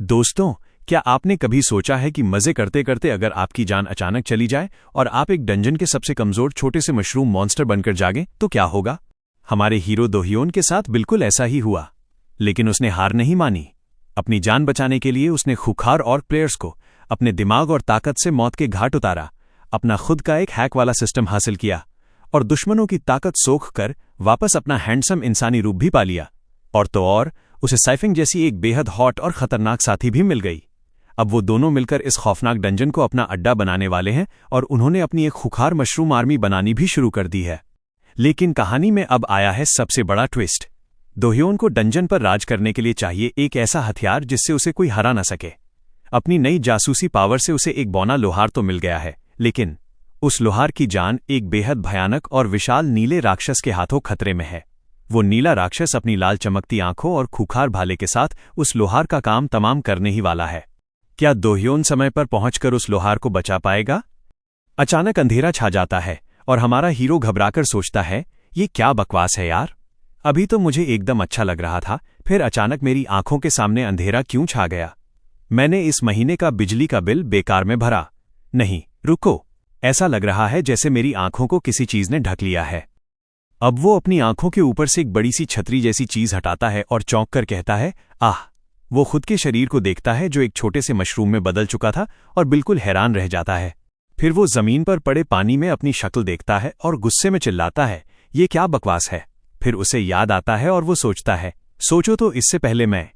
दोस्तों, क्या आपने कभी सोचा है कि मजे करते करते अगर आपकी जान अचानक चली जाए और आप एक डंजन के सबसे कमजोर छोटे से मशरूम मॉन्स्टर बनकर जागें तो क्या होगा? हमारे हीरो दोहियोन के साथ बिल्कुल ऐसा ही हुआ, लेकिन उसने हार नहीं मानी। अपनी जान बचाने के लिए उसने खूंखार ऑर्क प्लेयर्स को अपने दिमाग और ताकत से मौत के घाट उतारा, अपना खुद का एक हैक वाला सिस्टम हासिल किया और दुश्मनों की ताकत सोख कर वापस अपना हैंडसम इंसानी रूप भी पा लिया। और तो और उसे साइफिंग जैसी एक बेहद हॉट और खतरनाक साथी भी मिल गई। अब वो दोनों मिलकर इस खौफनाक डंजन को अपना अड्डा बनाने वाले हैं और उन्होंने अपनी एक खूंखार मशरूम आर्मी बनानी भी शुरू कर दी है। लेकिन कहानी में अब आया है सबसे बड़ा ट्विस्ट। दोहियोन को डंजन पर राज करने के लिए चाहिए एक ऐसा हथियार जिससे उसे कोई हरा न सके। अपनी नई जासूसी पावर से उसे एक बौना लोहार तो मिल गया है, लेकिन उस लोहार की जान एक बेहद भयानक और विशाल नीले राक्षस के हाथों खतरे में है। वो नीला राक्षस अपनी लाल चमकती आंखों और खूंखार भाले के साथ उस लोहार का काम तमाम करने ही वाला है। क्या दोहियोन समय पर पहुंचकर उस लोहार को बचा पाएगा? अचानक अंधेरा छा जाता है और हमारा हीरो घबराकर सोचता है, ये क्या बकवास है यार, अभी तो मुझे एकदम अच्छा लग रहा था, फिर अचानक मेरी आंखों के सामने अंधेरा क्यों छा गया? मैंने इस महीने का बिजली का बिल बेकार में भरा। नहीं, रुको, ऐसा लग रहा है जैसे मेरी आंखों को किसी चीज ने ढक लिया है। अब वो अपनी आंखों के ऊपर से एक बड़ी सी छतरी जैसी चीज हटाता है और चौंक कर कहता है, आह! वो खुद के शरीर को देखता है जो एक छोटे से मशरूम में बदल चुका था और बिल्कुल हैरान रह जाता है। फिर वो जमीन पर पड़े पानी में अपनी शक्ल देखता है और गुस्से में चिल्लाता है, ये क्या बकवास है? फिर उसे याद आता है और वो सोचता है, सोचो तो इससे पहले मैं।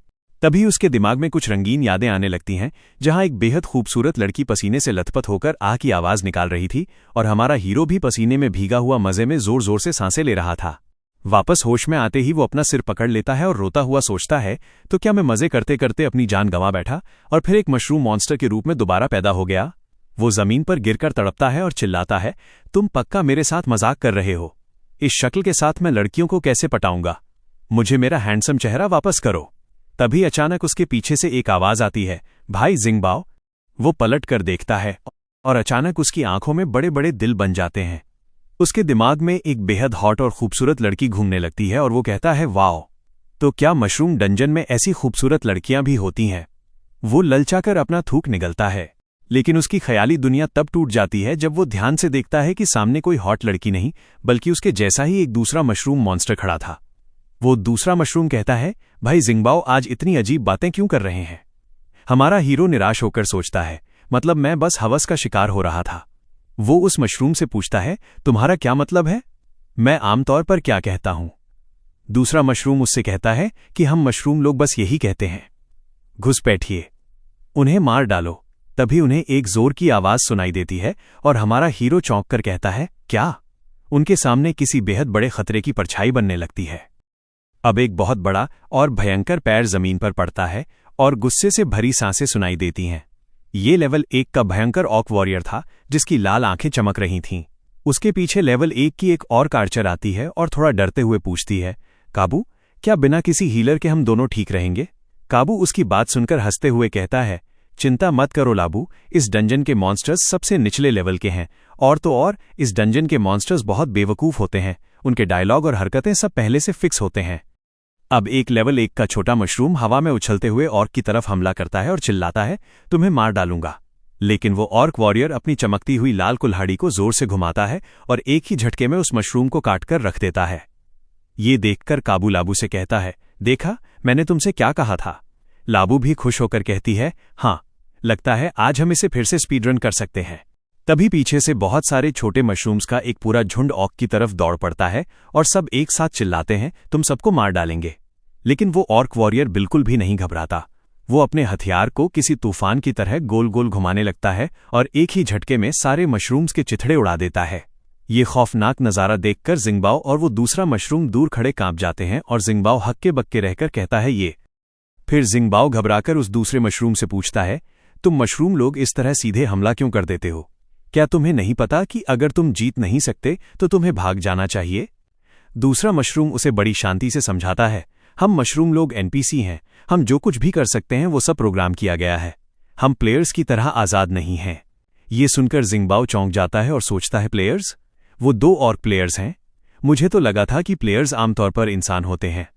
तभी उसके दिमाग में कुछ रंगीन यादें आने लगती हैं, जहां एक बेहद खूबसूरत लड़की पसीने से लथपथ होकर आह की आवाज निकाल रही थी और हमारा हीरो भी पसीने में भीगा हुआ मजे में जोर जोर से सांसें ले रहा था। वापस होश में आते ही वो अपना सिर पकड़ लेता है और रोता हुआ सोचता है, तो क्या मैं मजे करते करते अपनी जान गंवा बैठा और फिर एक मशरूम मॉन्स्टर के रूप में दोबारा पैदा हो गया? वो जमीन पर गिरकर तड़पता है और चिल्लाता है, तुम पक्का मेरे साथ मजाक कर रहे हो? इस शक्ल के साथ मैं लड़कियों को कैसे पटाऊंगा? मुझे मेरा हैंडसम चेहरा वापस करो। तभी अचानक उसके पीछे से एक आवाज आती है, भाई जिंगबाओ। वो पलट कर देखता है और अचानक उसकी आंखों में बड़े बड़े दिल बन जाते हैं। उसके दिमाग में एक बेहद हॉट और खूबसूरत लड़की घूमने लगती है और वो कहता है, वाओ, तो क्या मशरूम डंजन में ऐसी खूबसूरत लड़कियां भी होती हैं? वो ललचाकर अपना थूक निगलता है, लेकिन उसकी ख्याली दुनिया तब टूट जाती है जब वो ध्यान से देखता है कि सामने कोई हॉट लड़की नहीं बल्कि उसके जैसा ही एक दूसरा मशरूम मॉन्स्टर खड़ा था। वो दूसरा मशरूम कहता है, भाई जिंगबाओ, आज इतनी अजीब बातें क्यों कर रहे हैं? हमारा हीरो निराश होकर सोचता है, मतलब मैं बस हवस का शिकार हो रहा था। वो उस मशरूम से पूछता है, तुम्हारा क्या मतलब है? मैं आमतौर पर क्या कहता हूं? दूसरा मशरूम उससे कहता है कि हम मशरूम लोग बस यही कहते हैं। घुसपैठिए, उन्हें मार डालो। तभी उन्हें एक जोर की आवाज सुनाई देती है और हमारा हीरो चौंक कर कहता है, क्या? उनके सामने किसी बेहद बड़े खतरे की परछाई बनने लगती है। अब एक बहुत बड़ा और भयंकर पैर जमीन पर पड़ता है और गुस्से से भरी सांसें सुनाई देती हैं। ये लेवल 1 का भयंकर ऑर्क वॉरियर था जिसकी लाल आंखें चमक रही थीं। उसके पीछे लेवल 1 की एक और आर्चर आती है और थोड़ा डरते हुए पूछती है, काबू, क्या बिना किसी हीलर के हम दोनों ठीक रहेंगे? काबू उसकी बात सुनकर हंसते हुए कहता है, चिंता मत करो लाबू, इस डंजन के मॉन्स्टर्स सबसे निचले लेवल के हैं और तो और इस डंजन के मॉन्स्टर्स बहुत बेवकूफ होते हैं, उनके डायलॉग और हरकतें सब पहले से फिक्स होते हैं। अब एक लेवल 1 का छोटा मशरूम हवा में उछलते हुए ऑर्क की तरफ हमला करता है और चिल्लाता है, तुम्हें मार डालूंगा। लेकिन वो ऑर्क वॉरियर अपनी चमकती हुई लाल कुल्हाड़ी को जोर से घुमाता है और एक ही झटके में उस मशरूम को काटकर रख देता है। ये देखकर काबू लाबू से कहता है, देखा, मैंने तुमसे क्या कहा था? लाबू भी खुश होकर कहती है, हाँ, लगता है आज हम इसे फिर से स्पीड रन कर सकते हैं। तभी पीछे से बहुत सारे छोटे मशरूम्स का एक पूरा झुंड ऑर्क की तरफ दौड़ पड़ता है और सब एक साथ चिल्लाते हैं, तुम सबको मार डालेंगे। लेकिन वो ऑर्क वॉरियर बिल्कुल भी नहीं घबराता। वो अपने हथियार को किसी तूफान की तरह गोल गोल घुमाने लगता है और एक ही झटके में सारे मशरूम्स के चिथड़े उड़ा देता है। ये खौफनाक नज़ारा देखकर जिंगबाओ और वो दूसरा मशरूम दूर खड़े कांप जाते हैं और जिंगबाओ हक्के बक्के रहकर कहता है, ये। फिर जिंगबाओ घबराकर उस दूसरे मशरूम से पूछता है, तुम मशरूम लोग इस तरह सीधे हमला क्यों कर देते हो? क्या तुम्हें नहीं पता कि अगर तुम जीत नहीं सकते तो तुम्हें भाग जाना चाहिए? दूसरा मशरूम उसे बड़ी शांति से समझाता है, हम मशरूम लोग एनपीसी हैं, हम जो कुछ भी कर सकते हैं वो सब प्रोग्राम किया गया है, हम प्लेयर्स की तरह आज़ाद नहीं हैं। ये सुनकर जिंगबाओ चौंक जाता है और सोचता है, प्लेयर्स? वो 2 और प्लेयर्स हैं? मुझे तो लगा था कि प्लेयर्स आमतौर पर इंसान होते हैं।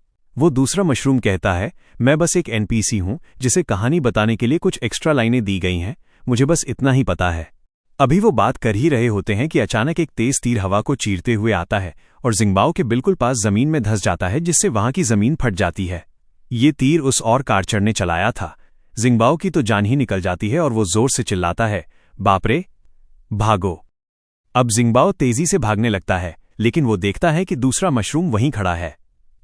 वो दूसरा मशरूम कहता है, मैं बस एक एनपीसी हूं जिसे कहानी बताने के लिए कुछ एक्स्ट्रा लाइनें दी गई हैं, मुझे बस इतना ही पता है। अभी वो बात कर ही रहे होते हैं कि अचानक एक तेज तीर हवा को चीरते हुए आता है और जिंगबाओ के बिल्कुल पास जमीन में धंस जाता है, जिससे वहां की जमीन फट जाती है। ये तीर उस और कार चढ़ने चलाया था। जिंगबाओ की तो जान ही निकल जाती है और वो जोर से चिल्लाता है, बाप रे, भागो। अब जिंगबाओ तेजी से भागने लगता है, लेकिन वो देखता है कि दूसरा मशरूम वहीं खड़ा है।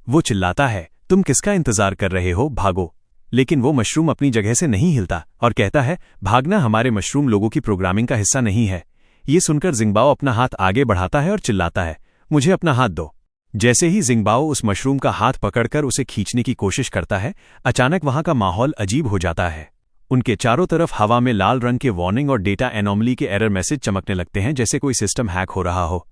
वो चिल्लाता है, तुम किसका इंतजार कर रहे हो, भागो। लेकिन वो मशरूम अपनी जगह से नहीं हिलता और कहता है, भागना हमारे मशरूम लोगों की प्रोग्रामिंग का हिस्सा नहीं है। ये सुनकर जिंगबाओ अपना हाथ आगे बढ़ाता है और चिल्लाता है, मुझे अपना हाथ दो। जैसे ही जिंगबाओ उस मशरूम का हाथ पकड़कर उसे खींचने की कोशिश करता है, अचानक वहां का माहौल अजीब हो जाता है। उनके चारों तरफ हवा में लाल रंग के वार्निंग और डेटा एनोमली के एरर मैसेज चमकने लगते हैं, जैसे कोई सिस्टम हैक हो रहा हो।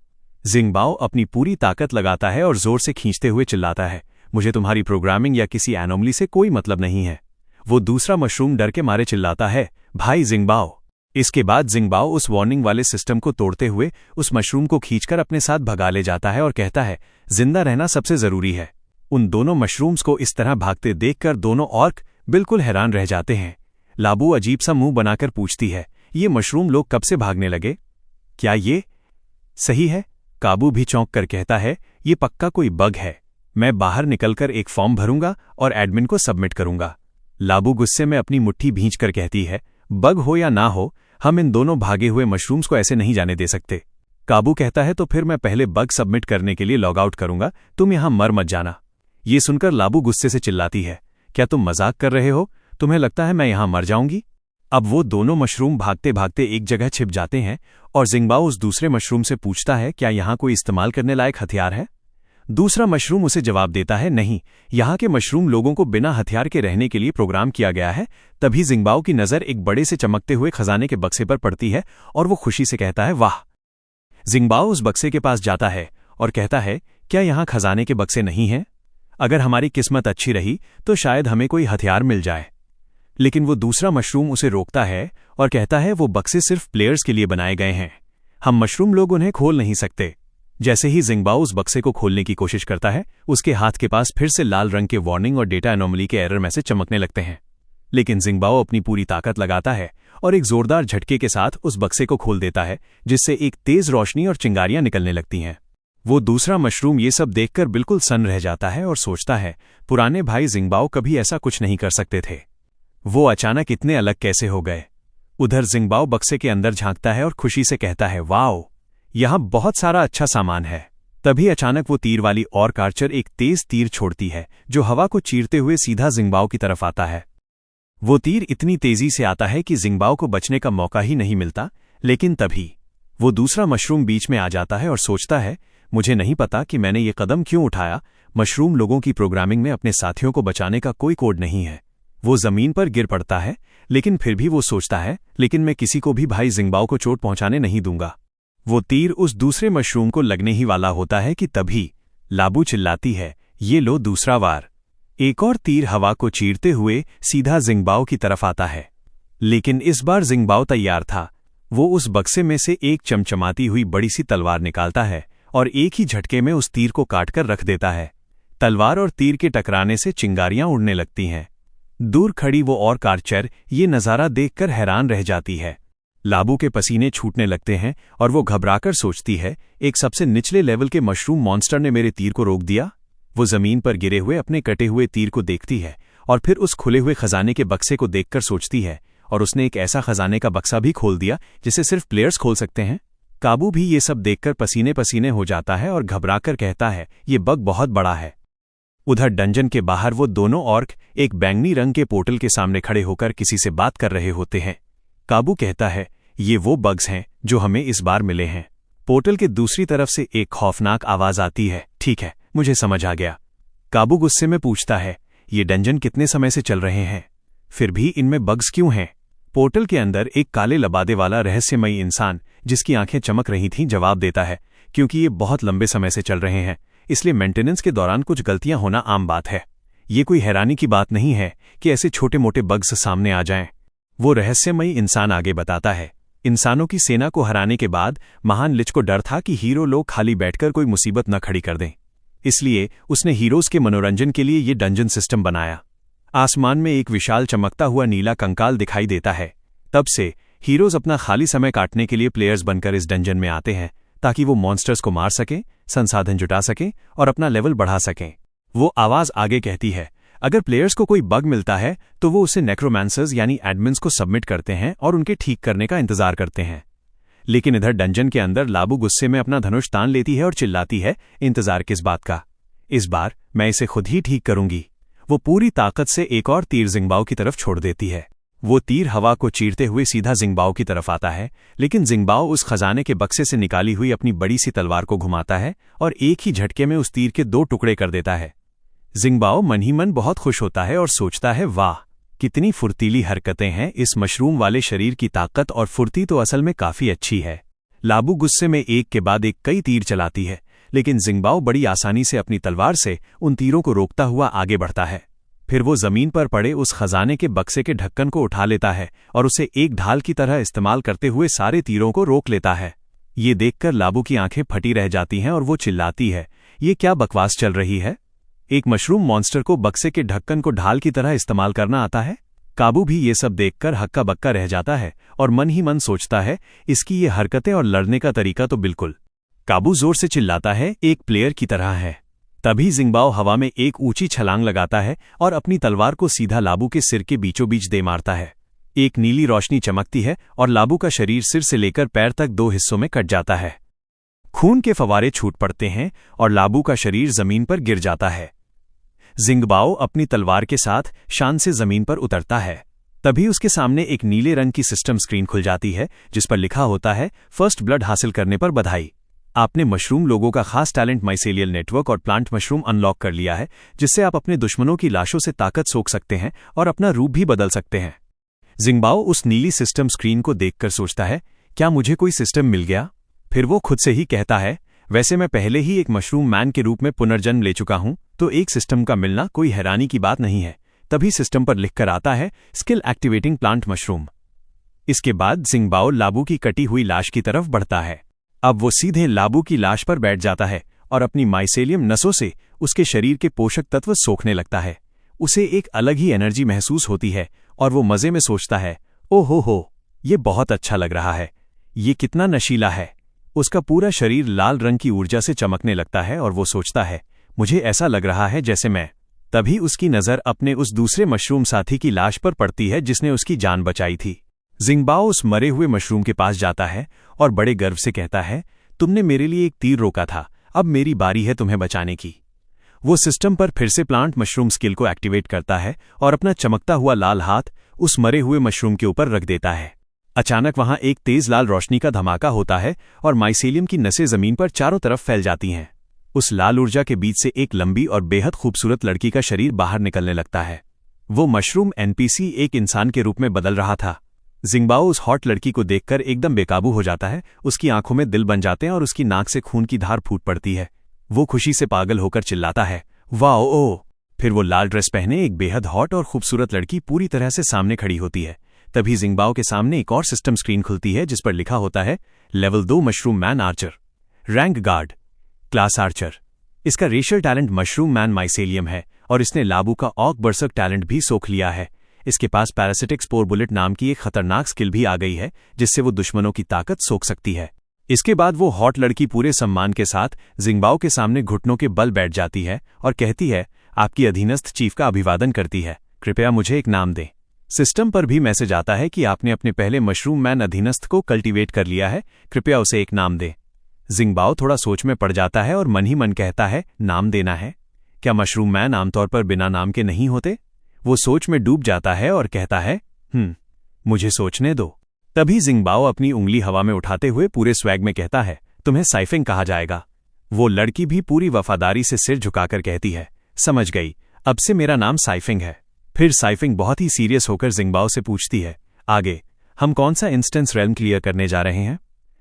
जिंगबाओ अपनी पूरी ताकत लगाता है और जोर से खींचते हुए चिल्लाता है, मुझे तुम्हारी प्रोग्रामिंग या किसी एनोमली से कोई मतलब नहीं है। वो दूसरा मशरूम डर के मारे चिल्लाता है, भाई जिंगबाओ। इसके बाद जिंगबाओ उस वार्निंग वाले सिस्टम को तोड़ते हुए उस मशरूम को खींचकर अपने साथ भगा ले जाता है और कहता है, जिंदा रहना सबसे जरूरी है। उन दोनों मशरूम्स को इस तरह भागते देखकर दोनों ऑर्क बिल्कुल हैरान रह जाते हैं। लाबू अजीब सा मुंह बनाकर पूछती है, ये मशरूम लोग कब से भागने लगे? क्या ये सही है? काबू भी चौंक कर कहता है, ये पक्का कोई बग है। मैं बाहर निकलकर एक फॉर्म भरूंगा और एडमिन को सबमिट करूंगा। लाबू गुस्से में अपनी मुट्ठी भींचकर कहती है, बग हो या ना हो, हम इन दोनों भागे हुए मशरूम्स को ऐसे नहीं जाने दे सकते। काबू कहता है, तो फिर मैं पहले बग सबमिट करने के लिए लॉग आउट करूंगा, तुम यहां मर मत जाना। ये सुनकर लाबू गुस्से से चिल्लाती है, क्या तुम मजाक कर रहे हो? तुम्हें लगता है मैं यहां मर जाऊंगी? अब वो दोनों मशरूम भागते भागते एक जगह छिप जाते हैं और जिंगबाओ उस दूसरे मशरूम से पूछता है, क्या यहां कोई इस्तेमाल करने लायक हथियार है? दूसरा मशरूम उसे जवाब देता है, नहीं, यहाँ के मशरूम लोगों को बिना हथियार के रहने के लिए प्रोग्राम किया गया है। तभी जिंगबाओ की नजर एक बड़े से चमकते हुए खजाने के बक्से पर पड़ती है और वो खुशी से कहता है, वाह। जिंगबाओ उस बक्से के पास जाता है और कहता है, क्या यहाँ खजाने के बक्से नहीं हैं? अगर हमारी किस्मत अच्छी रही तो शायद हमें कोई हथियार मिल जाए। लेकिन वो दूसरा मशरूम उसे रोकता है और कहता है, वो बक्से सिर्फ प्लेयर्स के लिए बनाए गए हैं, हम मशरूम लोग उन्हें खोल नहीं सकते। जैसे ही जिंगबाओ उस बक्से को खोलने की कोशिश करता है, उसके हाथ के पास फिर से लाल रंग के वार्निंग और डेटा एनोमली के एरर मैसेज चमकने लगते हैं। लेकिन जिंगबाओ अपनी पूरी ताकत लगाता है और एक जोरदार झटके के साथ उस बक्से को खोल देता है, जिससे एक तेज रोशनी और चिंगारियां निकलने लगती हैं। वो दूसरा मशरूम ये सब देखकर बिल्कुल सन्न रह जाता है और सोचता है, पुराने भाई जिंगबाओ कभी ऐसा कुछ नहीं कर सकते थे। वो अचानक इतने अलग कैसे हो गए? उधर जिंगबाओ बक्से के अंदर झांकता है और खुशी से कहता है, वाओ, यहां बहुत सारा अच्छा सामान है। तभी अचानक वो तीर वाली और आर्चर एक तेज तीर छोड़ती है जो हवा को चीरते हुए सीधा जिंगबाओ की तरफ आता है। वो तीर इतनी तेजी से आता है कि जिंगबाओ को बचने का मौका ही नहीं मिलता। लेकिन तभी वो दूसरा मशरूम बीच में आ जाता है और सोचता है, मुझे नहीं पता कि मैंने ये कदम क्यों उठाया। मशरूम लोगों की प्रोग्रामिंग में अपने साथियों को बचाने का कोई कोड नहीं है। वो जमीन पर गिर पड़ता है, लेकिन फिर भी वो सोचता है, लेकिन मैं किसी को भी भाई जिंगबाओ को चोट पहुंचाने नहीं दूंगा। वो तीर उस दूसरे मशरूम को लगने ही वाला होता है कि तभी लाबू चिल्लाती है, ये लो दूसरा वार। एक और तीर हवा को चीरते हुए सीधा जिंगबाओ की तरफ आता है। लेकिन इस बार जिंगबाओ तैयार था। वो उस बक्से में से एक चमचमाती हुई बड़ी सी तलवार निकालता है और एक ही झटके में उस तीर को काटकर रख देता है। तलवार और तीर के टकराने से चिंगारियां उड़ने लगती हैं। दूर खड़ी वो और आर्चर ये नज़ारा देखकर हैरान रह जाती है। लाबू के पसीने छूटने लगते हैं और वो घबराकर सोचती है, एक सबसे निचले लेवल के मशरूम मॉन्स्टर ने मेरे तीर को रोक दिया। वो जमीन पर गिरे हुए अपने कटे हुए तीर को देखती है और फिर उस खुले हुए खजाने के बक्से को देखकर सोचती है, और उसने एक ऐसा खजाने का बक्सा भी खोल दिया जिसे सिर्फ प्लेयर्स खोल सकते हैं। काबू भी ये सब देखकर पसीने पसीने हो जाता है और घबराकर कहता है, ये बग बहुत बड़ा है। उधर डंजन के बाहर वो दोनों ऑर्क एक बैंगनी रंग के पोर्टल के सामने खड़े होकर किसी से बात कर रहे होते हैं। काबू कहता है, ये वो बग्स हैं जो हमें इस बार मिले हैं। पोर्टल के दूसरी तरफ से एक खौफनाक आवाज आती है, ठीक है, मुझे समझ आ गया। काबू गुस्से में पूछता है, ये डंजन कितने समय से चल रहे हैं, फिर भी इनमें बग्स क्यों हैं? पोर्टल के अंदर एक काले लबादे वाला रहस्यमयी इंसान जिसकी आंखें चमक रही थीं जवाब देता है, क्योंकि ये बहुत लंबे समय से चल रहे हैं, इसलिए मेंटेनेंस के दौरान कुछ गलतियां होना आम बात है। ये कोई हैरानी की बात नहीं है कि ऐसे छोटे मोटे बग्स सामने आ जाएं। वो रहस्यमयी इंसान आगे बताता है, इंसानों की सेना को हराने के बाद महान लिच को डर था कि हीरो लोग खाली बैठकर कोई मुसीबत न खड़ी कर दें। इसलिए उसने हीरोज के मनोरंजन के लिए ये डंजन सिस्टम बनाया। आसमान में एक विशाल चमकता हुआ नीला कंकाल दिखाई देता है। तब से हीरोज अपना खाली समय काटने के लिए प्लेयर्स बनकर इस डंजन में आते हैं ताकि वो मॉन्स्टर्स को मार सकें, संसाधन जुटा सकें और अपना लेवल बढ़ा सकें। वो आवाज आगे कहती है, अगर प्लेयर्स को कोई बग मिलता है तो वो उसे नेक्रोमांसर्स यानी एडमिन्स को सबमिट करते हैं और उनके ठीक करने का इंतजार करते हैं। लेकिन इधर डंजन के अंदर लाबू गुस्से में अपना धनुष तान लेती है और चिल्लाती है, इंतजार किस बात का, इस बार मैं इसे खुद ही ठीक करूंगी। वो पूरी ताकत से एक और तीर जिंगबाओ की तरफ छोड़ देती है। वो तीर हवा को चीरते हुए सीधा जिंगबाओ की तरफ आता है, लेकिन जिंगबाओ उस खजाने के बक्से से निकाली हुई अपनी बड़ी सी तलवार को घुमाता है और एक ही झटके में उस तीर के 2 टुकड़े कर देता है। जिंगबाओ मन ही मन बहुत खुश होता है और सोचता है, वाह कितनी फुर्तीली हरकतें हैं, इस मशरूम वाले शरीर की ताकत और फुर्ती तो असल में काफी अच्छी है। लाबू गुस्से में एक के बाद एक कई तीर चलाती है, लेकिन जिंगबाओ बड़ी आसानी से अपनी तलवार से उन तीरों को रोकता हुआ आगे बढ़ता है। फिर वो जमीन पर पड़े उस खजाने के बक्से के ढक्कन को उठा लेता है और उसे एक ढाल की तरह इस्तेमाल करते हुए सारे तीरों को रोक लेता है। ये देखकर लाबू की आंखें फटी रह जाती हैं और वो चिल्लाती है, ये क्या बकवास चल रही है? एक मशरूम मॉन्स्टर को बक्से के ढक्कन को ढाल की तरह इस्तेमाल करना आता है? काबू भी ये सब देखकर हक्का बक्का रह जाता है और मन ही मन सोचता है, इसकी ये हरकतें और लड़ने का तरीका तो बिल्कुल। काबू जोर से चिल्लाता है, एक प्लेयर की तरह है। तभी जिंगबाओ हवा में एक ऊंची छलांग लगाता है और अपनी तलवार को सीधा लाबू के सिर के बीचों बीच दे मारता है। एक नीली रोशनी चमकती है और लाबू का शरीर सिर से लेकर पैर तक 2 हिस्सों में कट जाता है। खून के फवारे छूट पड़ते हैं और लाबू का शरीर जमीन पर गिर जाता है। जिंगबाओ अपनी तलवार के साथ शान से जमीन पर उतरता है। तभी उसके सामने एक नीले रंग की सिस्टम स्क्रीन खुल जाती है जिस पर लिखा होता है, फर्स्ट ब्लड हासिल करने पर बधाई। आपने मशरूम लोगों का खास टैलेंट माइसेलियल नेटवर्क और प्लांट मशरूम अनलॉक कर लिया है, जिससे आप अपने दुश्मनों की लाशों से ताकत सोख सकते हैं और अपना रूप भी बदल सकते हैं। जिंगबाओ उस नीली सिस्टम स्क्रीन को देखकर सोचता है, क्या मुझे कोई सिस्टम मिल गया? फिर वो खुद से ही कहता है, वैसे मैं पहले ही एक मशरूम मैन के रूप में पुनर्जन्म ले चुका हूं, तो एक सिस्टम का मिलना कोई हैरानी की बात नहीं है। तभी सिस्टम पर लिखकर आता है, स्किल एक्टिवेटिंग प्लांट मशरूम। इसके बाद जिंगबाओ लाबू की कटी हुई लाश की तरफ बढ़ता है। अब वो सीधे लाबू की लाश पर बैठ जाता है और अपनी माइसेलियम नसों से उसके शरीर के पोषक तत्व सोखने लगता है। उसे एक अलग ही एनर्जी महसूस होती है और वो मजे में सोचता है, ओहो हो, ये बहुत अच्छा लग रहा है, ये कितना नशीला है। उसका पूरा शरीर लाल रंग की ऊर्जा से चमकने लगता है और वो सोचता है, मुझे ऐसा लग रहा है जैसे मैं। तभी उसकी नज़र अपने उस दूसरे मशरूम साथी की लाश पर पड़ती है जिसने उसकी जान बचाई थी। जिंगबाओ उस मरे हुए मशरूम के पास जाता है और बड़े गर्व से कहता है, तुमने मेरे लिए एक तीर रोका था, अब मेरी बारी है तुम्हें बचाने की। वो सिस्टम पर फिर से प्लांट मशरूम स्किल को एक्टिवेट करता है और अपना चमकता हुआ लाल हाथ उस मरे हुए मशरूम के ऊपर रख देता है। अचानक वहां एक तेज लाल रोशनी का धमाका होता है और माइसेलियम की नसें जमीन पर चारों तरफ फैल जाती हैं। उस लाल ऊर्जा के बीच से एक लंबी और बेहद खूबसूरत लड़की का शरीर बाहर निकलने लगता है। वो मशरूम एनपीसी एक इंसान के रूप में बदल रहा था। जिंगबाओ उस हॉट लड़की को देखकर एकदम बेकाबू हो जाता है। उसकी आंखों में दिल बन जाते हैं और उसकी नाक से खून की धार फूट पड़ती है। वो खुशी से पागल होकर चिल्लाता है, वाह ओ। फिर वो लाल ड्रेस पहने एक बेहद हॉट और खूबसूरत लड़की पूरी तरह से सामने खड़ी होती है। तभी जिंगबाओ के सामने एक और सिस्टम स्क्रीन खुलती है जिस पर लिखा होता है, level 2 mushroom man archer, rank guard, class archer. इसका racial talent mushroom man mycelium है और इसने लाबू का ऑक बर्सक टैलेंट भी सोख लिया है। इसके पास पैरासिटिक स्पोर बुलेट नाम की एक खतरनाक स्किल भी आ गई है जिससे वो दुश्मनों की ताकत सोख सकती है। इसके बाद वो हॉट लड़की पूरे सम्मान के साथ जिंगबाओ के सामने घुटनों के बल बैठ जाती है और कहती है, आपकी अधीनस्थ चीफ का अभिवादन करती है, कृपया मुझे एक नाम दें। सिस्टम पर भी मैसेज आता है कि आपने अपने पहले मशरूम मैन अधीनस्थ को कल्टीवेट कर लिया है, कृपया उसे एक नाम दें। जिंगबाओ थोड़ा सोच में पड़ जाता है और मन ही मन कहता है, नाम देना है? क्या मशरूम मैन आमतौर पर बिना नाम के नहीं होते? वो सोच में डूब जाता है और कहता है, मुझे सोचने दो। तभी जिंगबाओ अपनी उंगली हवा में उठाते हुए पूरे स्वैग में कहता है, तुम्हें साइफिंग कहा जाएगा। वो लड़की भी पूरी वफादारी से सिर झुकाकर कहती है, समझ गई, अब से मेरा नाम साइफिंग है। फिर साइफिंग बहुत ही सीरियस होकर जिंगबाओ से पूछती है, आगे हम कौन सा इंस्टेंस रेल्म क्लियर करने जा रहे हैं?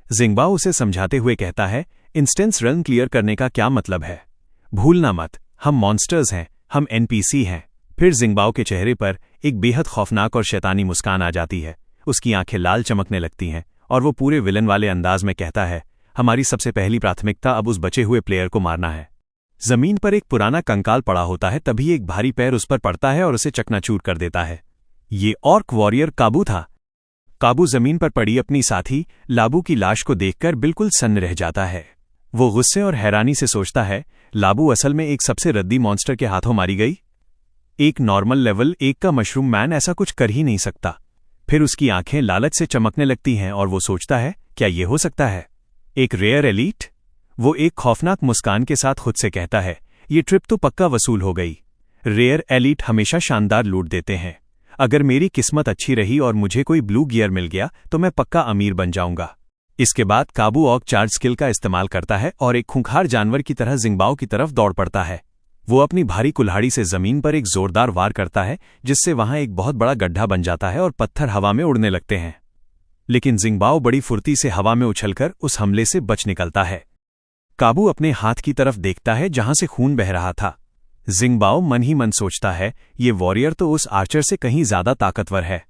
जिंगबाओ उसे समझाते हुए कहता है, इंस्टेंस रेल्म क्लियर करने का क्या मतलब है? भूलना मत, हम मॉन्स्टर्स हैं, हम एनपीसी हैं। फिर जिंगबाओ के चेहरे पर एक बेहद खौफनाक और शैतानी मुस्कान आ जाती है। उसकी आंखें लाल चमकने लगती हैं और वो पूरे विलन वाले अंदाज में कहता है, हमारी सबसे पहली प्राथमिकता अब उस बचे हुए प्लेयर को मारना है। जमीन पर एक पुराना कंकाल पड़ा होता है, तभी एक भारी पैर उस पर पड़ता है और उसे चकनाचूर कर देता है। ये ऑर्क वॉरियर काबू था। काबू जमीन पर पड़ी अपनी साथी लाबू की लाश को देखकर बिल्कुल सन्न रह जाता है। वो गुस्से और हैरानी से सोचता है, लाबू असल में एक सबसे रद्दी मॉन्स्टर के हाथों मारी गई। एक नॉर्मल लेवल 1 का मशरूम मैन ऐसा कुछ कर ही नहीं सकता। फिर उसकी आंखें लालच से चमकने लगती हैं और वो सोचता है, क्या ये हो सकता है एक रेयर एलीट? वो एक खौफनाक मुस्कान के साथ खुद से कहता है, ये ट्रिप तो पक्का वसूल हो गई। रेयर एलीट हमेशा शानदार लूट देते हैं। अगर मेरी किस्मत अच्छी रही और मुझे कोई ब्लू गियर मिल गया तो मैं पक्का अमीर बन जाऊंगा। इसके बाद काबू ऑर्क चार्ज स्किल का इस्तेमाल करता है और एक खूंखार जानवर की तरह जिंगबाओ की तरफ दौड़ पड़ता है। वो अपनी भारी कुल्हाड़ी से जमीन पर एक जोरदार वार करता है, जिससे वहां एक बहुत बड़ा गड्ढा बन जाता है और पत्थर हवा में उड़ने लगते हैं। लेकिन जिंगबाओ बड़ी फुर्ती से हवा में उछलकर उस हमले से बच निकलता है। काबू अपने हाथ की तरफ देखता है जहां से खून बह रहा था। जिंगबाओ मन ही मन सोचता है, ये वॉरियर तो उस आर्चर से कहीं ज्यादा ताकतवर है।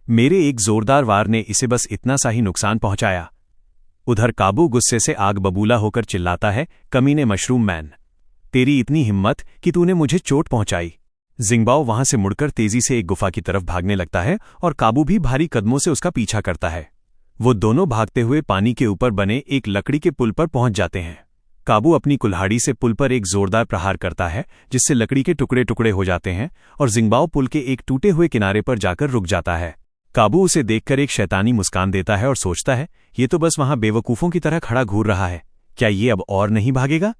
मेरे एक जोरदार वार ने इसे बस इतना सा ही नुकसान पहुंचाया। उधर काबू गुस्से से आग बबूला होकर चिल्लाता है, कमीने मशरूम मैन, तेरी इतनी हिम्मत कि तूने मुझे चोट पहुंचाई। जिंगबाओ वहां से मुड़कर तेजी से एक गुफा की तरफ भागने लगता है और काबू भी भारी कदमों से उसका पीछा करता है। वो दोनों भागते हुए पानी के ऊपर बने एक लकड़ी के पुल पर पहुंच जाते हैं। काबू अपनी कुल्हाड़ी से पुल पर एक जोरदार प्रहार करता है, जिससे लकड़ी के टुकड़े टुकड़े हो जाते हैं और जिंगबाओ पुल के एक टूटे हुए किनारे पर जाकर रुक जाता है। काबू उसे देखकर एक शैतानी मुस्कान देता है और सोचता है, ये तो बस वहां बेवकूफों की तरह खड़ा घूर रहा है। क्या ये अब और नहीं भागेगा?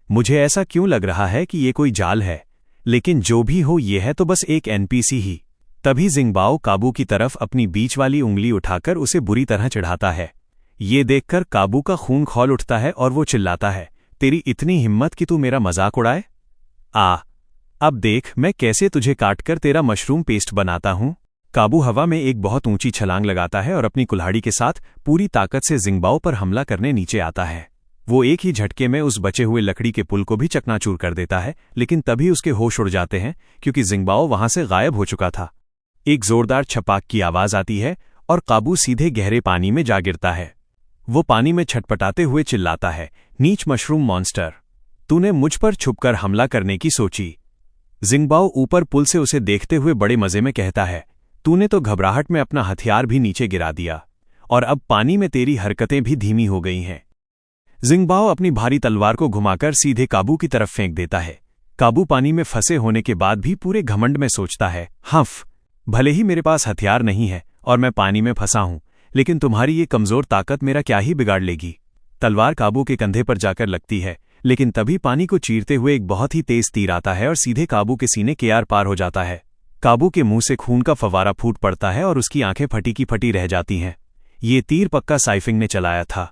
मुझे ऐसा क्यों लग रहा है कि ये कोई जाल है, लेकिन जो भी हो ये है तो बस एक एनपीसी ही। तभी जिंगबाओ काबू की तरफ अपनी बीच वाली उंगली उठाकर उसे बुरी तरह चिढ़ाता है। ये देखकर काबू का खून खौल उठता है और वो चिल्लाता है, तेरी इतनी हिम्मत कि तू मेरा मजाक उड़ाए? अब देख मैं कैसे तुझे काटकर तेरा मशरूम पेस्ट बनाता हूं। काबू हवा में एक बहुत ऊंची छलांग लगाता है और अपनी कुल्हाड़ी के साथ पूरी ताकत से जिंगबाओ पर हमला करने नीचे आता है। वो एक ही झटके में उस बचे हुए लकड़ी के पुल को भी चकनाचूर कर देता है, लेकिन तभी उसके होश उड़ जाते हैं क्योंकि जिंगबाओ वहां से गायब हो चुका था। एक जोरदार छपाक की आवाज आती है और काबू सीधे गहरे पानी में जा गिरता है। वो पानी में छटपटाते हुए चिल्लाता है, नीच मशरूम मॉन्स्टर, तूने मुझ पर छुपकर हमला करने की सोची। जिंगबाओ ऊपर पुल से उसे देखते हुए बड़े मजे में कहता है, तूने तो घबराहट में अपना हथियार भी नीचे गिरा दिया और अब पानी में तेरी हरकतें भी धीमी हो गई हैं। जिंगबाओ अपनी भारी तलवार को घुमाकर सीधे काबू की तरफ फेंक देता है। काबू पानी में फंसे होने के बाद भी पूरे घमंड में सोचता है, हफ, भले ही मेरे पास हथियार नहीं है और मैं पानी में फंसा हूं, लेकिन तुम्हारी ये कमजोर ताकत मेरा क्या ही बिगाड़ लेगी। तलवार काबू के कंधे पर जाकर लगती है, लेकिन तभी पानी को चीरते हुए एक बहुत ही तेज तीर आता है और सीधे काबू के सीने के आर पार हो जाता है। काबू के मुंह से खून का फव्वारा फूट पड़ता है और उसकी आंखें फटी की फटी रह जाती हैं। ये तीर पक्का साइफिंग ने चलाया था।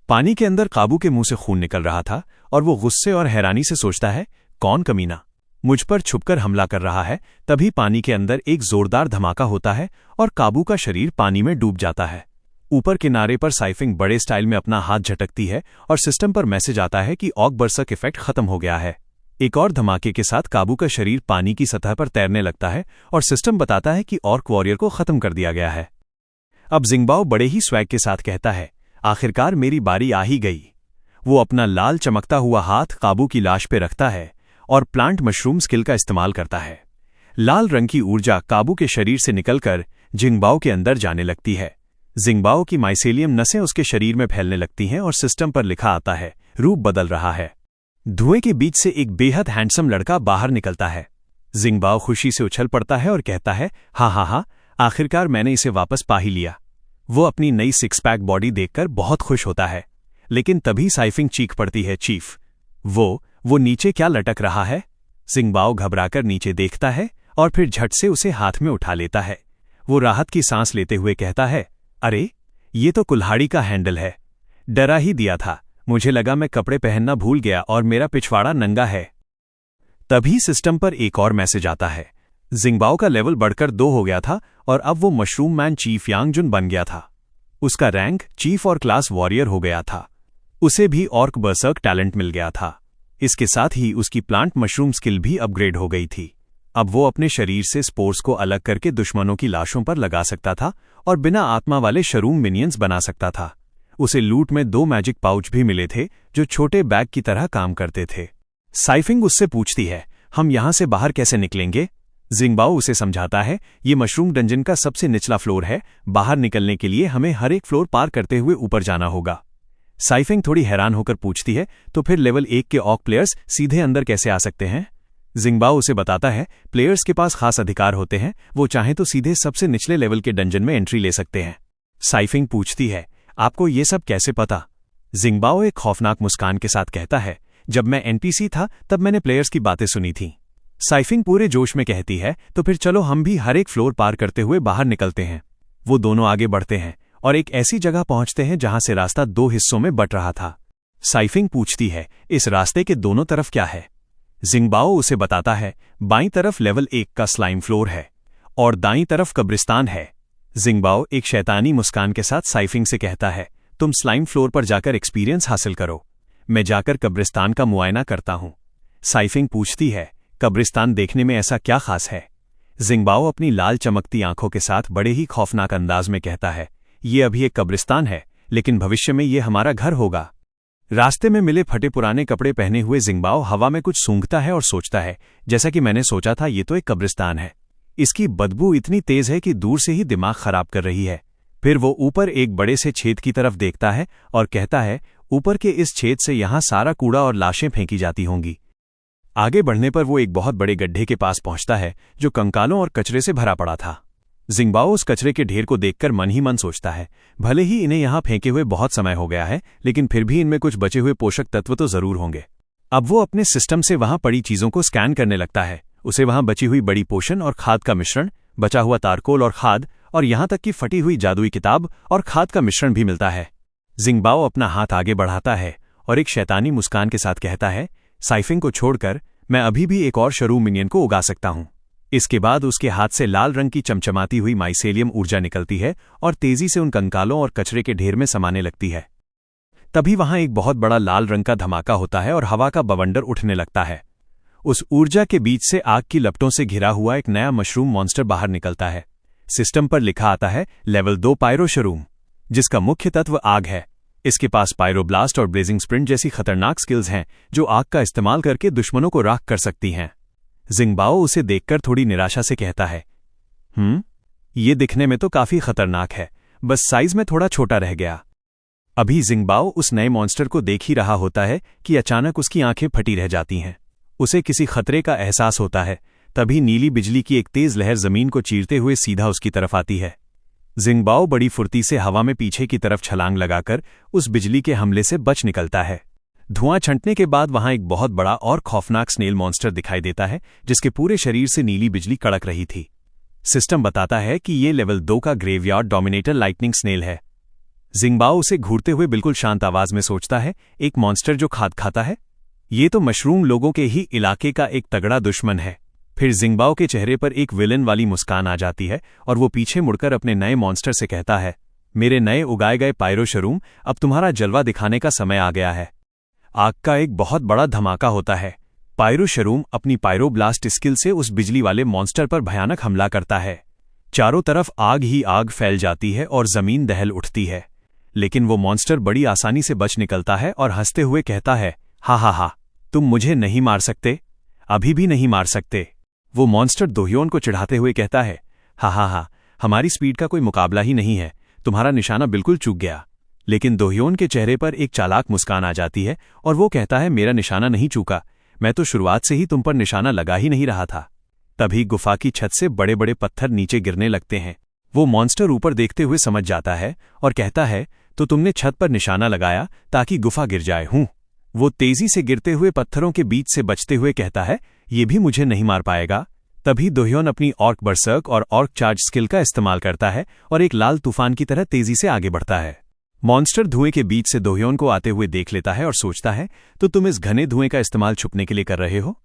पानी के अंदर काबू के मुंह से खून निकल रहा था और वो गुस्से और हैरानी से सोचता है, कौन कमीना मुझ पर छुपकर हमला कर रहा है। तभी पानी के अंदर एक जोरदार धमाका होता है और काबू का शरीर पानी में डूब जाता है। ऊपर किनारे पर साइफिंग बड़े स्टाइल में अपना हाथ झटकती है और सिस्टम पर मैसेज आता है कि ऑक बरसक इफेक्ट खत्म हो गया है। एक और धमाके के साथ काबू का शरीर पानी की सतह पर तैरने लगता है और सिस्टम बताता है कि ऑर्क वॉरियर को खत्म कर दिया गया है। अब जिंगबाओ बड़े ही स्वैग के साथ कहता है, आखिरकार मेरी बारी आ ही गई। वो अपना लाल चमकता हुआ हाथ काबू की लाश पे रखता है और प्लांट मशरूम स्किल का इस्तेमाल करता है। लाल रंग की ऊर्जा काबू के शरीर से निकलकर जिंगबाओ के अंदर जाने लगती है। जिंगबाओ की माइसेलियम नसें उसके शरीर में फैलने लगती हैं और सिस्टम पर लिखा आता है, रूप बदल रहा है। धुएं के बीच से एक बेहद हैंडसम लड़का बाहर निकलता है। जिंगबाओ खुशी से उछल पड़ता है और कहता है, हाँ, आखिरकार मैंने इसे वापस पा ही लिया। वो अपनी नई सिक्स पैक बॉडी देखकर बहुत खुश होता है, लेकिन तभी साइफिंग चीख पड़ती है, चीफ, वो नीचे क्या लटक रहा है? जिंगबाओ घबराकर नीचे देखता है और फिर झट से उसे हाथ में उठा लेता है। वो राहत की सांस लेते हुए कहता है, अरे ये तो कुल्हाड़ी का हैंडल है। डरा ही दिया था, मुझे लगा मैं कपड़े पहनना भूल गया और मेरा पिछवाड़ा नंगा है। तभी सिस्टम पर एक और मैसेज आता है। जिंगबाओ का लेवल बढ़कर 2 हो गया था और अब वो मशरूम मैन चीफ यांगजुन बन गया था। उसका रैंक चीफ और क्लास वॉरियर हो गया था। उसे भी ऑर्क बरसर्क टैलेंट मिल गया था। इसके साथ ही उसकी प्लांट मशरूम स्किल भी अपग्रेड हो गई थी। अब वो अपने शरीर से स्पोर्स को अलग करके दुश्मनों की लाशों पर लगा सकता था और बिना आत्मा वाले शरूम मिनियंस बना सकता था। उसे लूट में 2 मैजिक पाउच भी मिले थे जो छोटे बैग की तरह काम करते थे। साइफिंग उससे पूछती है, हम यहां से बाहर कैसे निकलेंगे? जिंगबाओ उसे समझाता है, ये मशरूम डंजन का सबसे निचला फ्लोर है, बाहर निकलने के लिए हमें हर एक फ्लोर पार करते हुए ऊपर जाना होगा। साइफिंग थोड़ी हैरान होकर पूछती है, तो फिर लेवल 1 के ऑक प्लेयर्स सीधे अंदर कैसे आ सकते हैं? जिंगबाओ उसे बताता है, प्लेयर्स के पास खास अधिकार होते हैं, वो चाहें तो सीधे सबसे निचले लेवल के डंजन में एंट्री ले सकते हैं। साइफिंग पूछती है, आपको ये सब कैसे पता? जिंगबाओ एक खौफनाक मुस्कान के साथ कहता है, जब मैं एनपीसी था तब मैंने प्लेयर्स की बातें सुनी थी। साइफिंग पूरे जोश में कहती है, तो फिर चलो हम भी हर एक फ्लोर पार करते हुए बाहर निकलते हैं। वो दोनों आगे बढ़ते हैं और एक ऐसी जगह पहुंचते हैं जहां से रास्ता 2 हिस्सों में बट रहा था। साइफिंग पूछती है, इस रास्ते के दोनों तरफ क्या है? जिंगबाओ उसे बताता है, बाईं तरफ लेवल 1 का स्लाइम फ्लोर है और दाईं तरफ कब्रिस्तान है। जिंगबाओ एक शैतानी मुस्कान के साथ साइफिंग से कहता है, तुम स्लाइम फ्लोर पर जाकर एक्सपीरियंस हासिल करो, मैं जाकर कब्रिस्तान का मुआयना करता हूं। साइफिंग पूछती है, कब्रिस्तान देखने में ऐसा क्या खास है? जिंगबाओ अपनी लाल चमकती आंखों के साथ बड़े ही खौफनाक अंदाज में कहता है, ये अभी एक कब्रिस्तान है, लेकिन भविष्य में ये हमारा घर होगा। रास्ते में मिले फटे पुराने कपड़े पहने हुए जिंगबाओ हवा में कुछ सूंघता है और सोचता है, जैसा कि मैंने सोचा था, ये तो एक कब्रिस्तान है। इसकी बदबू इतनी तेज है कि दूर से ही दिमाग खराब कर रही है। फिर वो ऊपर एक बड़े से छेद की तरफ देखता है और कहता है, ऊपर के इस छेद से यहां सारा कूड़ा और लाशें फेंकी जाती होंगी। आगे बढ़ने पर वो एक बहुत बड़े गड्ढे के पास पहुंचता है जो कंकालों और कचरे से भरा पड़ा था। जिंगबाओ उस कचरे के ढेर को देखकर मन ही मन सोचता है, भले ही इन्हें यहां फेंके हुए बहुत समय हो गया है, लेकिन फिर भी इनमें कुछ बचे हुए पोषक तत्व तो जरूर होंगे। अब वो अपने सिस्टम से वहां पड़ी चीजों को स्कैन करने लगता है। उसे वहां बची हुई बड़ी पोषण और खाद का मिश्रण, बचा हुआ तारकोल और खाद, और यहां तक कि फटी हुई जादुई किताब और खाद का मिश्रण भी मिलता है। जिंगबाओ अपना हाथ आगे बढ़ाता है और एक शैतानी मुस्कान के साथ कहता है, साइफिंग को छोड़कर मैं अभी भी एक और शरू मिनियन को उगा सकता हूं। इसके बाद उसके हाथ से लाल रंग की चमचमाती हुई माइसेलियम ऊर्जा निकलती है और तेजी से उन कंकालों और कचरे के ढेर में समाने लगती है। तभी वहां एक बहुत बड़ा लाल रंग का धमाका होता है और हवा का बवंडर उठने लगता है। उस ऊर्जा के बीच से आग की लपटों से घिरा हुआ एक नया मशरूम मॉन्स्टर बाहर निकलता है। सिस्टम पर लिखा आता है, लेवल 2 पायरोशरूम, जिसका मुख्य तत्व आग है। इसके पास पायरोब्लास्ट और ब्लेजिंग स्प्रिंट जैसी खतरनाक स्किल्स हैं जो आग का इस्तेमाल करके दुश्मनों को राख कर सकती हैं। जिंगबाओ उसे देखकर थोड़ी निराशा से कहता है, ये दिखने में तो काफी खतरनाक है, बस साइज में थोड़ा छोटा रह गया। अभी जिंगबाओ उस नए मॉन्स्टर को देख ही रहा होता है कि अचानक उसकी आंखें फटी रह जाती हैं। उसे किसी खतरे का एहसास होता है। तभी नीली बिजली की एक तेज लहर जमीन को चीरते हुए सीधा उसकी तरफ आती है। जिंगबाओ बड़ी फुर्ती से हवा में पीछे की तरफ छलांग लगाकर उस बिजली के हमले से बच निकलता है। धुआं छंटने के बाद वहां एक बहुत बड़ा और खौफनाक स्नेल मॉन्स्टर दिखाई देता है, जिसके पूरे शरीर से नीली बिजली कड़क रही थी। सिस्टम बताता है कि ये लेवल 2 का ग्रेवयार्ड डोमिनेटर लाइटनिंग स्नेल है। जिंगबाओ उसे घूरते हुए बिल्कुल शांत आवाज में सोचता है, एक मॉन्स्टर जो खाद खाता है? ये तो मशरूम लोगों के ही इलाके का एक तगड़ा दुश्मन है। फिर जिंगबाओ के चेहरे पर एक विलन वाली मुस्कान आ जाती है और वो पीछे मुड़कर अपने नए मॉन्स्टर से कहता है, मेरे नए उगाए गए पायरोशरूम, अब तुम्हारा जलवा दिखाने का समय आ गया है। आग का एक बहुत बड़ा धमाका होता है। पायरोशरूम अपनी पायरोब्लास्ट स्किल से उस बिजली वाले मॉन्स्टर पर भयानक हमला करता है। चारों तरफ आग ही आग फैल जाती है और जमीन दहल उठती है। लेकिन वो मॉन्स्टर बड़ी आसानी से बच निकलता है और हंसते हुए कहता है, हा हा हा, तुम मुझे नहीं मार सकते, अभी भी नहीं मार सकते। वो मॉन्स्टर दोह्योन को चिढ़ाते हुए कहता है, हा हा हा, हमारी स्पीड का कोई मुकाबला ही नहीं है, तुम्हारा निशाना बिल्कुल चूक गया। लेकिन दोह्योन के चेहरे पर एक चालाक मुस्कान आ जाती है और वो कहता है, मेरा निशाना नहीं चूका, मैं तो शुरुआत से ही तुम पर निशाना लगा ही नहीं रहा था। तभी गुफा की छत से बड़े बड़े पत्थर नीचे गिरने लगते हैं। वो मॉन्स्टर ऊपर देखते हुए समझ जाता है और कहता है, तो तुमने छत पर निशाना लगाया ताकि गुफा गिर जाए? हूं। वो तेजी से गिरते हुए पत्थरों के बीच से बचते हुए कहता है, ये भी मुझे नहीं मार पाएगा। तभी दोह्योन अपनी ऑर्क बरसर्क और ऑर्क चार्ज स्किल का इस्तेमाल करता है और एक लाल तूफान की तरह तेजी से आगे बढ़ता है। मॉन्स्टर धुएं के बीच से दोह्योन को आते हुए देख लेता है और सोचता है, तो तुम इस घने धुएं का इस्तेमाल छुपने के लिए कर रहे हो?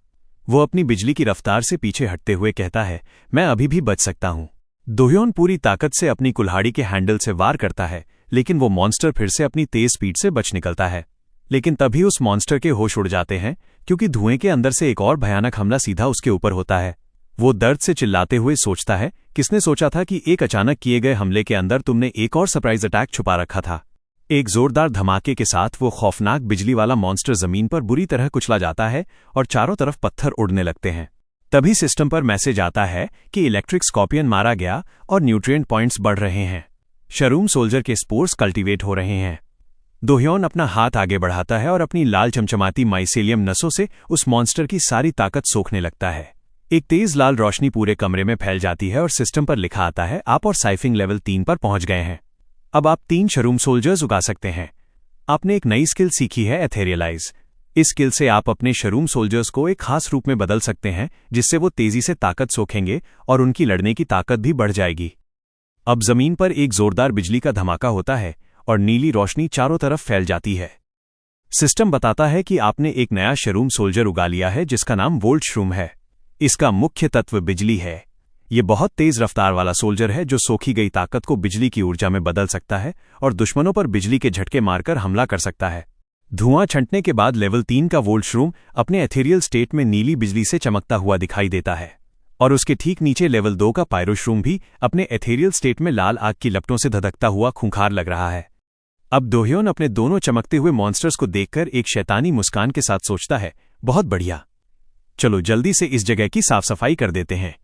वो अपनी बिजली की रफ्तार से पीछे हटते हुए कहता है, मैं अभी भी बच सकता हूं। दोह्योन पूरी ताकत से अपनी कुल्हाड़ी के हैंडल से वार करता है, लेकिन वो मॉन्स्टर फिर से अपनी तेज स्पीड से बच निकलता है। लेकिन तभी उस मॉन्स्टर के होश उड़ जाते हैं, क्योंकि धुएं के अंदर से एक और भयानक हमला सीधा उसके ऊपर होता है। वो दर्द से चिल्लाते हुए सोचता है, किसने सोचा था कि एक अचानक किए गए हमले के अंदर तुमने एक और सरप्राइज अटैक छुपा रखा था? एक जोरदार धमाके के साथ वो खौफनाक बिजली वाला मॉन्स्टर जमीन पर बुरी तरह कुचला जाता है और चारों तरफ पत्थर उड़ने लगते हैं। तभी सिस्टम पर मैसेज आता है कि इलेक्ट्रिक स्कॉर्पियन मारा गया और न्यूट्रिएंट पॉइंट्स बढ़ रहे हैं। शरूम सोल्जर के स्पोर्स कल्टीवेट हो रहे हैं। दोह्योन अपना हाथ आगे बढ़ाता है और अपनी लाल चमचमाती माइसेलियम नसों से उस मॉन्स्टर की सारी ताकत सोखने लगता है। एक तेज लाल रोशनी पूरे कमरे में फैल जाती है और सिस्टम पर लिखा आता है, आप और साइफिंग लेवल 3 पर पहुंच गए हैं। अब आप 3 शरूम सोल्जर्स उगा सकते हैं। आपने एक नई स्किल सीखी है, एथेरियलाइज। इस स्किल से आप अपने शरूम सोल्जर्स को एक खास रूप में बदल सकते हैं, जिससे वो तेजी से ताकत सोखेंगे और उनकी लड़ने की ताकत भी बढ़ जाएगी। अब जमीन पर एक जोरदार बिजली का धमाका होता है और नीली रोशनी चारों तरफ फैल जाती है। सिस्टम बताता है कि आपने एक नया शरूम सोल्जर उगा लिया है जिसका नाम वोल्ट श्रूम है। इसका मुख्य तत्व बिजली है। ये बहुत तेज रफ्तार वाला सोल्जर है जो सोखी गई ताकत को बिजली की ऊर्जा में बदल सकता है और दुश्मनों पर बिजली के झटके मारकर हमला कर सकता है। धुआं छंटने के बाद लेवल 3 का वोल्ट श्रूम अपने एथेरियल स्टेट में नीली बिजली से चमकता हुआ दिखाई देता है और उसके ठीक नीचे लेवल 2 का पायरो श्रूम भी अपने एथेरियल स्टेट में लाल आग की लपटों से धधकता हुआ खूंखार लग रहा है। अब दोह्योन अपने दोनों चमकते हुए मॉन्स्टर्स को देखकर एक शैतानी मुस्कान के साथ सोचता है, बहुत बढ़िया, चलो जल्दी से इस जगह की साफ सफाई कर देते हैं।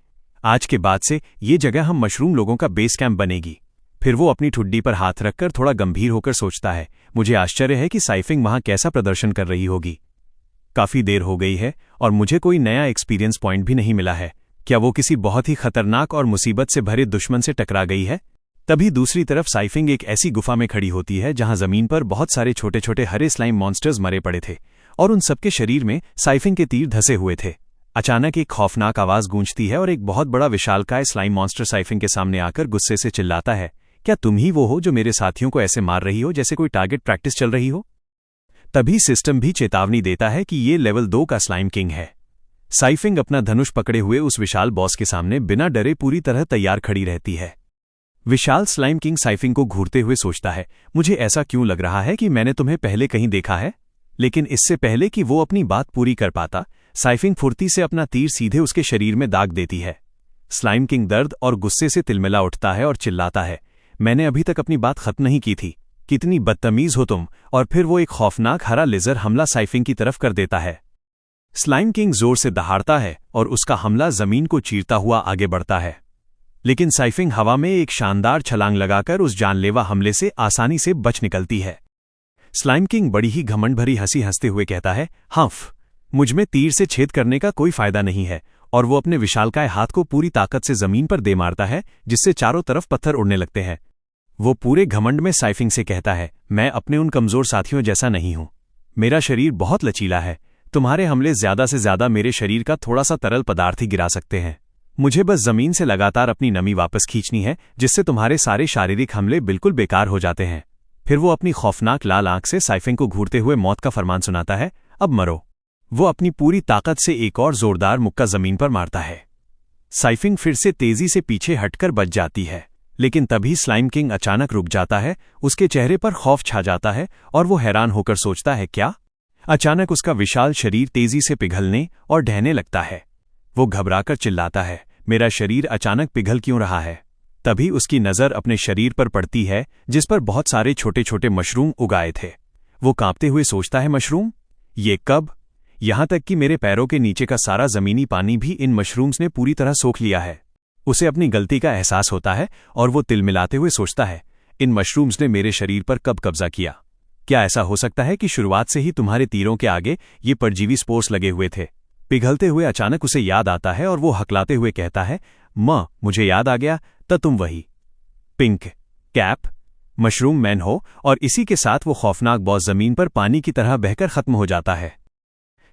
आज के बाद से ये जगह हम मशरूम लोगों का बेस कैंप बनेगी। फिर वो अपनी ठुड्डी पर हाथ रखकर थोड़ा गंभीर होकर सोचता है, मुझे आश्चर्य है कि साइफिंग वहां कैसा प्रदर्शन कर रही होगी। काफी देर हो गई है और मुझे कोई नया एक्सपीरियंस पॉइंट भी नहीं मिला है। क्या वो किसी बहुत ही खतरनाक और मुसीबत से भरे दुश्मन से टकरा गई है? तभी दूसरी तरफ साइफिंग एक ऐसी गुफा में खड़ी होती है जहां जमीन पर बहुत सारे छोटे छोटे हरे स्लाइम मॉन्स्टर्स मरे पड़े थे और उन सबके शरीर में साइफिंग के तीर धसे हुए थे। अचानक एक खौफनाक आवाज गूंजती है और एक बहुत बड़ा विशालकाय स्लाइम मॉन्स्टर साइफिंग के सामने आकर गुस्से से चिल्लाता है, क्या तुम ही वो हो जो मेरे साथियों को ऐसे मार रही हो जैसे कोई टारगेट प्रैक्टिस चल रही हो? तभी सिस्टम भी चेतावनी देता है कि ये लेवल 2 का स्लाइम किंग है। साइफिंग अपना धनुष पकड़े हुए उस विशाल बॉस के सामने बिना डरे पूरी तरह तैयार खड़ी रहती है। विशाल स्लाइम किंग साइफिंग को घूरते हुए सोचता है, मुझे ऐसा क्यों लग रहा है कि मैंने तुम्हें पहले कहीं देखा है? लेकिन इससे पहले कि वो अपनी बात पूरी कर पाता, साइफिंग फुर्ती से अपना तीर सीधे उसके शरीर में दाग देती है। स्लाइम किंग दर्द और गुस्से से तिलमिला उठता है और चिल्लाता है, मैंने अभी तक अपनी बात खत्म नहीं की थी, कितनी बदतमीज हो तुम। और फिर वो एक खौफनाक हरा लेजर हमला साइफिंग की तरफ कर देता है। स्लाइम किंग जोर से दहाड़ता है और उसका हमला जमीन को चीरता हुआ आगे बढ़ता है, लेकिन साइफिंग हवा में एक शानदार छलांग लगाकर उस जानलेवा हमले से आसानी से बच निकलती है। स्लाइम किंग बड़ी ही घमंड भरी हंसी हंसते हुए कहता है, हंफ, मुझमें तीर से छेद करने का कोई फायदा नहीं है। और वो अपने विशालकाय हाथ को पूरी ताकत से जमीन पर दे मारता है, जिससे चारों तरफ पत्थर उड़ने लगते हैं। वो पूरे घमंड में साइफिंग से कहता है, मैं अपने उन कमजोर साथियों जैसा नहीं हूं। मेरा शरीर बहुत लचीला है। तुम्हारे हमले ज्यादा से ज्यादा मेरे शरीर का थोड़ा सा तरल पदार्थ ही गिरा सकते हैं। मुझे बस जमीन से लगातार अपनी नमी वापस खींचनी है, जिससे तुम्हारे सारे शारीरिक हमले बिल्कुल बेकार हो जाते हैं। फिर वो अपनी खौफनाक लाल आंख से साइफिंग को घूरते हुए मौत का फरमान सुनाता है, अब मरो। वो अपनी पूरी ताकत से एक और जोरदार मुक्का जमीन पर मारता है। साइफिंग फिर से तेजी से पीछे हटकर बच जाती है, लेकिन तभी स्लाइम किंग अचानक रुक जाता है। उसके चेहरे पर खौफ छा जाता है और वो हैरान होकर सोचता है, क्या? अचानक उसका विशाल शरीर तेजी से पिघलने और ढहने लगता है। वो घबराकर चिल्लाता है, मेरा शरीर अचानक पिघल क्यों रहा है? तभी उसकी नजर अपने शरीर पर पड़ती है, जिस पर बहुत सारे छोटे छोटे मशरूम उगाए थे। वो कांपते हुए सोचता है, मशरूम? ये कब? यहां तक कि मेरे पैरों के नीचे का सारा जमीनी पानी भी इन मशरूम्स ने पूरी तरह सोख लिया है। उसे अपनी गलती का एहसास होता है और वो तिलमिलाते हुए सोचता है, इन मशरूम्स ने मेरे शरीर पर कब कब्जा किया? क्या ऐसा हो सकता है कि शुरुआत से ही तुम्हारे तीरों के आगे ये परजीवी स्पोर्स लगे हुए थे? पिघलते हुए अचानक उसे याद आता है और वो हकलाते हुए कहता है, मां, मुझे याद आ गया, तो तुम वही पिंक कैप मशरूम मैन हो। और इसी के साथ वो खौफनाक बॉस जमीन पर पानी की तरह बहकर खत्म हो जाता है।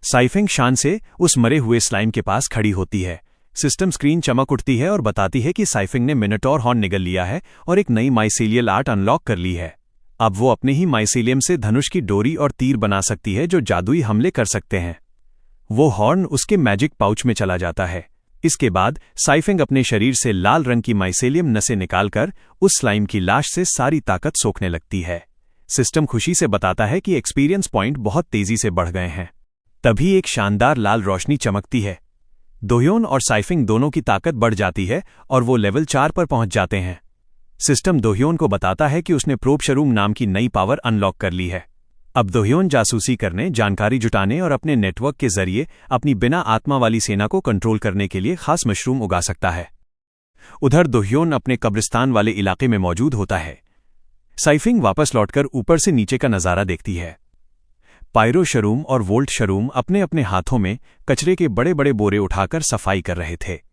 साइफिंग शान से उस मरे हुए स्लाइम के पास खड़ी होती है। सिस्टम स्क्रीन चमक उठती है और बताती है कि साइफिंग ने मिनटोर हॉर्न निगल लिया है और एक नई माइसेलियल आर्ट अनलॉक कर ली है। अब वो अपने ही माइसेलियम से धनुष की डोरी और तीर बना सकती है जो जादुई हमले कर सकते हैं। वो हॉर्न उसके मैजिक पाउच में चला जाता है। इसके बाद साइफिंग अपने शरीर से लाल रंग की माइसेलियम नसें निकालकर उस स्लाइम की लाश से सारी ताकत सोखने लगती है। सिस्टम खुशी से बताता है कि एक्सपीरियंस पॉइंट बहुत तेजी से बढ़ गए हैं। तभी एक शानदार लाल रोशनी चमकती है। दोह्योन और साइफिंग दोनों की ताकत बढ़ जाती है और वो लेवल 4 पर पहुंच जाते हैं। सिस्टम दोह्योन को बताता है कि उसने प्रोब शरूम नाम की नई पावर अनलॉक कर ली है। अब दोह्योन जासूसी करने, जानकारी जुटाने और अपने नेटवर्क के जरिए अपनी बिना आत्मा वाली सेना को कंट्रोल करने के लिए खास मशरूम उगा सकता है। उधर दोह्योन अपने कब्रिस्तान वाले इलाके में मौजूद होता है। साइफिंग वापस लौटकर ऊपर से नीचे का नजारा देखती है। पायरो शरूम और वोल्ट शरूम अपने अपने हाथों में कचरे के बड़े बड़े बोरे उठाकर सफाई कर रहे थे।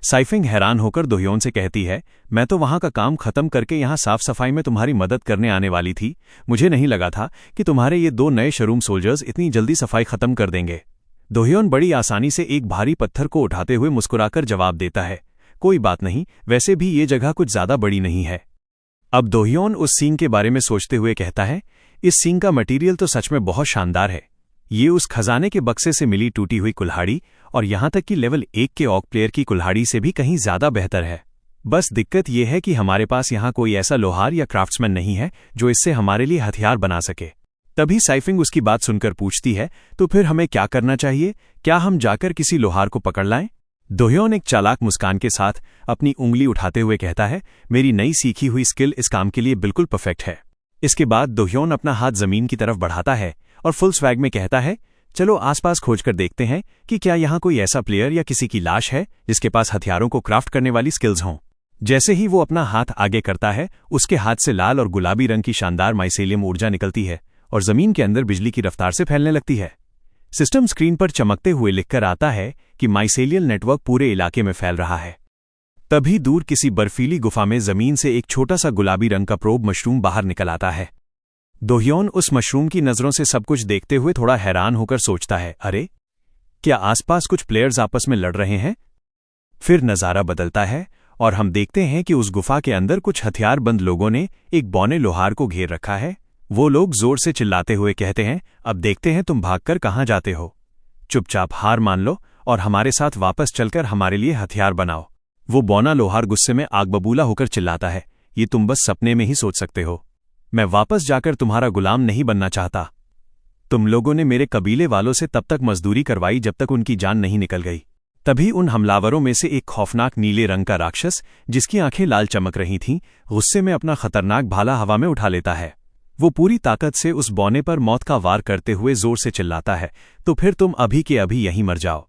साइफिंग हैरान होकर दोह्योन से कहती है, मैं तो वहां का काम खत्म करके यहां साफ सफाई में तुम्हारी मदद करने आने वाली थी। मुझे नहीं लगा था कि तुम्हारे ये 2 नए शरूम सोल्जर्स इतनी जल्दी सफाई खत्म कर देंगे। दोह्योन बड़ी आसानी से एक भारी पत्थर को उठाते हुए मुस्कुराकर जवाब देता है, कोई बात नहीं, वैसे भी ये जगह कुछ ज्यादा बड़ी नहीं है। अब दोह्योन उस सींग के बारे में सोचते हुए कहता है, इस सींग का मटीरियल तो सच में बहुत शानदार है। ये उस खजाने के बक्से से मिली टूटी हुई कुल्हाड़ी और यहां तक कि लेवल 1 के ऑक प्लेयर की कुल्हाड़ी से भी कहीं ज्यादा बेहतर है। बस दिक्कत यह है कि हमारे पास यहां कोई ऐसा लोहार या क्राफ्ट्समैन नहीं है जो इससे हमारे लिए हथियार बना सके। तभी साइफिंग उसकी बात सुनकर पूछती है, तो फिर हमें क्या करना चाहिए? क्या हम जाकर किसी लोहार को पकड़ लाएं? दोह्योन एक चालाक मुस्कान के साथ अपनी उंगली उठाते हुए कहता है, मेरी नई सीखी हुई स्किल इस काम के लिए बिल्कुल परफेक्ट है। इसके बाद दोह्योन अपना हाथ जमीन की तरफ बढ़ाता है और फुल स्वैग में कहता है, चलो आसपास खोजकर देखते हैं कि क्या यहाँ कोई ऐसा प्लेयर या किसी की लाश है जिसके पास हथियारों को क्राफ्ट करने वाली स्किल्स हों। जैसे ही वो अपना हाथ आगे करता है, उसके हाथ से लाल और गुलाबी रंग की शानदार माइसेलियम ऊर्जा निकलती है और जमीन के अंदर बिजली की रफ्तार से फैलने लगती है। सिस्टम स्क्रीन पर चमकते हुए लिखकर आता है कि माइसेलियल नेटवर्क पूरे इलाके में फैल रहा है। तभी दूर किसी बर्फीली गुफा में जमीन से एक छोटा सा गुलाबी रंग का प्रोब मशरूम बाहर निकल आता है। दोह्योन उस मशरूम की नजरों से सब कुछ देखते हुए थोड़ा हैरान होकर सोचता है, अरे क्या आसपास कुछ प्लेयर्स आपस में लड़ रहे हैं? फिर नजारा बदलता है और हम देखते हैं कि उस गुफा के अंदर कुछ हथियारबंद लोगों ने एक बौने लोहार को घेर रखा है। वो लोग जोर से चिल्लाते हुए कहते हैं, अब देखते हैं तुम भागकर कहां जाते हो। चुपचाप हार मान लो और हमारे साथ वापस चलकर हमारे लिए हथियार बनाओ। वो बौना लोहार गुस्से में आग बबूला होकर चिल्लाता है, ये तुम बस सपने में ही सोच सकते हो। मैं वापस जाकर तुम्हारा गुलाम नहीं बनना चाहता। तुम लोगों ने मेरे कबीले वालों से तब तक मजदूरी करवाई जब तक उनकी जान नहीं निकल गई। तभी उन हमलावरों में से एक खौफनाक नीले रंग का राक्षस, जिसकी आंखें लाल चमक रही थीं, गुस्से में अपना खतरनाक भाला हवा में उठा लेता है। वो पूरी ताकत से उस बौने पर मौत का वार करते हुए जोर से चिल्लाता है, तो फिर तुम अभी के अभी यहीं मर जाओ।